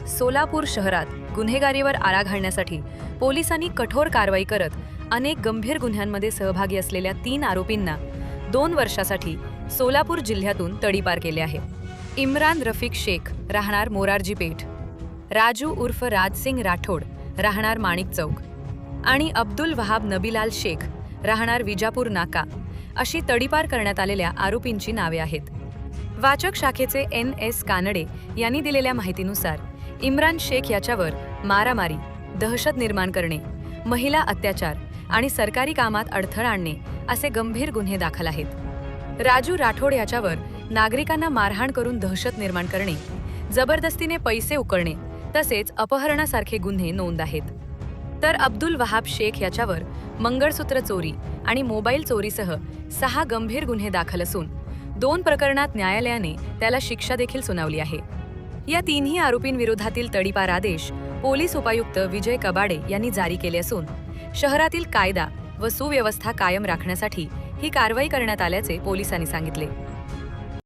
सोलापूर शहरात गुन्हेगारीवर आळा घालण्यासाठी पोलिसांनी कठोर कारवाई करत अनेक गंभीर गुन्ह्यांमध्ये सहभागी असलेल्या 3 आरोपींना 2 वर्षासाठी सोलापूर जिल्ह्यातून तडीपार केले आहे। इम्रान रफिक शेख राहणार मोरारजी पेठ, राजू उर्फ राजसिंग राठोड राहणार माणिक चौक आणि अब्दुल वहाब नबीलाल शेख राहणार विजापूर नाका अशी तडीपार करण्यात आलेल्या आरोपींची नावे आहेत। वाचक शाखेचे NS कानडे यांनी दिलेल्या माहितीनुसार इम्रान शेख याच्यावर मारामारी, दहशत निर्माण करणे, महिला अत्याचार आणि सरकारी कामात अडथळा आणणे असे गंभीर गुन्हे दाखल आहेत। राजू राठोड याच्यावर नागरिकांना मारहाण करून दहशत निर्माण करणे, जबरदस्तीने पैसे उकळणे तसेच अपहरणासारखे गुन्हे नोंद आहेत। तर अब्दुल वहाब शेख याच्यावर मंगळसूत्र चोरी आणि मोबाईल चोरीसह 6 गंभीर गुन्हे दाखल असून 2 प्रकरणात न्यायालयाने त्याला शिक्षा देखील सुनावली आहे। या 3ही आरोपींविरोधातील तडीपार आदेश पोलीस उपायुक्त विजय कबाडे यांनी जारी केले असून शहरातील कायदा व सुव्यवस्था कायम राखण्यासाठी ही कारवाई करण्यात आल्याचे पोलिसांनी सांगितले।